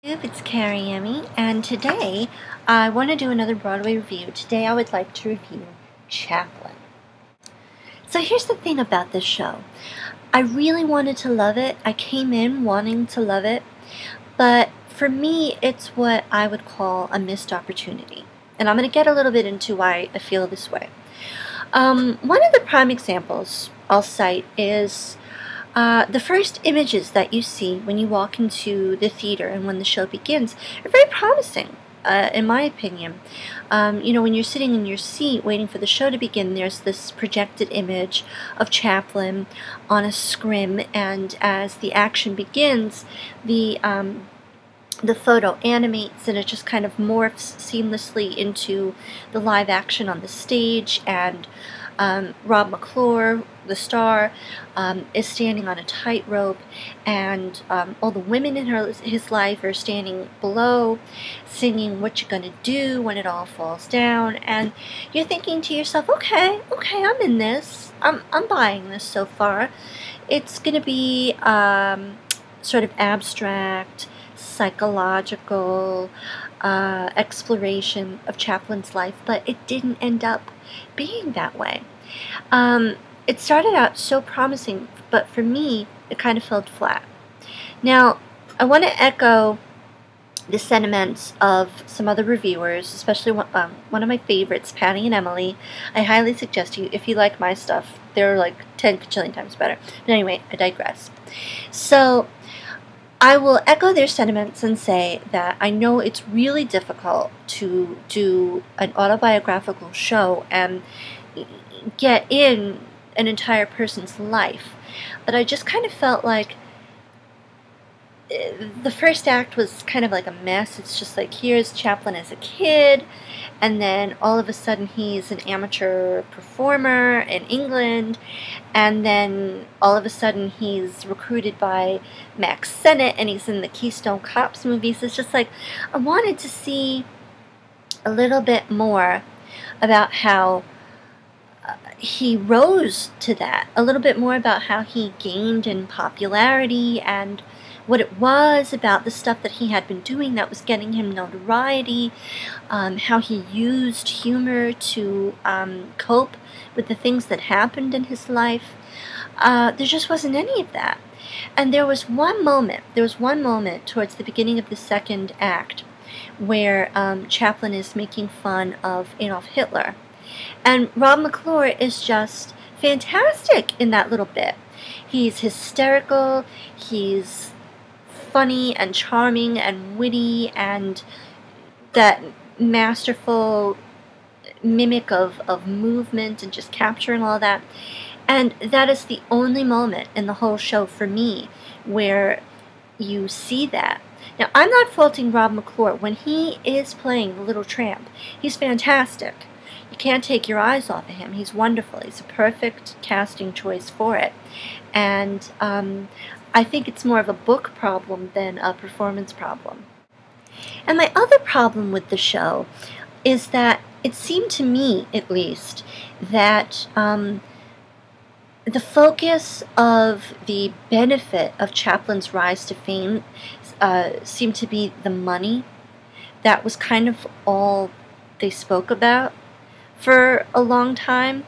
It's CarrieEmmy, and today I want to do another Broadway review. Today I would like to review Chaplin. So here's the thing about this show. I really wanted to love it. I came in wanting to love it, but for me it's what I would call a missed opportunity. And I'm going to get a little bit into why I feel this way. One of the prime examples I'll cite is the first images that you see when you walk into the theater and when the show begins are very promising, in my opinion. When you're sitting in your seat waiting for the show to begin, there's this projected image of Chaplin on a scrim, and as the action begins, the photo animates and it just kind of morphs seamlessly into the live action on the stage, and Rob McClure, the star, is standing on a tightrope, and all the women in his life are standing below singing "What You Gonna Do When It All Falls Down," and you're thinking to yourself, okay, I'm in this. I'm buying this so far. It's gonna be sort of abstract, psychological exploration of Chaplin's life, but it didn't end up being that way. It started out so promising, but for me, it kind of fell flat. Now, I want to echo the sentiments of some other reviewers, especially one of my favorites, Patty and Emily. I highly suggest you, if you like my stuff, they're like 10 cajillion times better. But anyway, I digress. So, I will echo their sentiments and say that I know it's really difficult to do an autobiographical show and get in an entire person's life, but I just kind of felt like the first act was kind of like a mess. It's just like, here's Chaplin as a kid, and then all of a sudden he's an amateur performer in England, and then all of a sudden he's recruited by Max Sennett and he's in the Keystone Cops movies. It's just like, I wanted to see a little bit more about how he rose to that, a little bit more about how he gained in popularity and what it was about the stuff that he had been doing that was getting him notoriety, how he used humor to cope with the things that happened in his life. There just wasn't any of that. And there was one moment towards the beginning of the second act where Chaplin is making fun of Adolf Hitler. And Rob McClure is just fantastic in that little bit. He's hysterical, he's funny and charming and witty, and that masterful mimic of movement and just capturing all that. And that is the only moment in the whole show for me where you see that. Now, I'm not faulting Rob McClure. When he is playing the little tramp, he's fantastic. You can't take your eyes off of him. He's wonderful. He's a perfect casting choice for it. And I think it's more of a book problem than a performance problem. And my other problem with the show is that it seemed to me, at least, that the focus of the benefit of Chaplin's rise to fame seemed to be the money. That was kind of all they spoke about for a long time,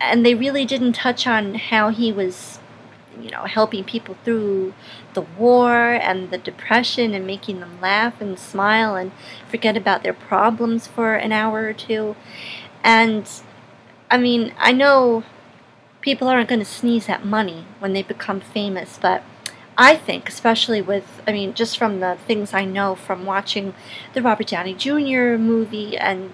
and they really didn't touch on how he was, helping people through the war and the depression and making them laugh and smile and forget about their problems for an hour or two. And I mean, I know people aren't going to sneeze at money when they become famous, but I think, especially with, just from the things I know from watching the Robert Downey Jr. movie and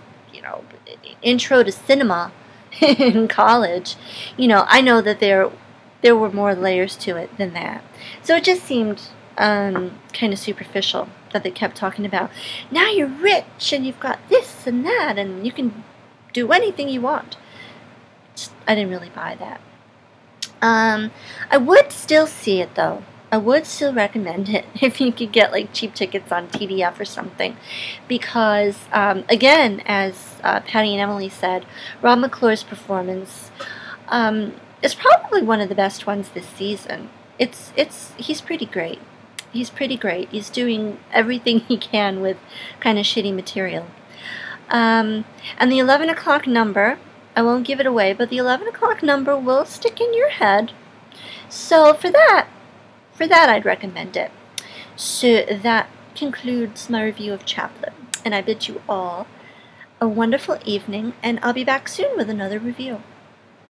intro to cinema in college, I know that there were more layers to it than that. So it just seemed kind of superficial that they kept talking about, now you're rich and you've got this and that and you can do anything you want. I didn't really buy that. I would still see it though. I would still recommend it if you could get like cheap tickets on TDF or something, because again, as Patty and Emily said, Rob McClure's performance is probably one of the best ones this season. He's pretty great. he's pretty great. He's doing everything he can with kind of shitty material. And the 11 o'clock number, I won't give it away, but the 11 o'clock number will stick in your head. So for that I'd recommend it. So that concludes my review of Chaplin, and I bid you all a wonderful evening, and I'll be back soon with another review.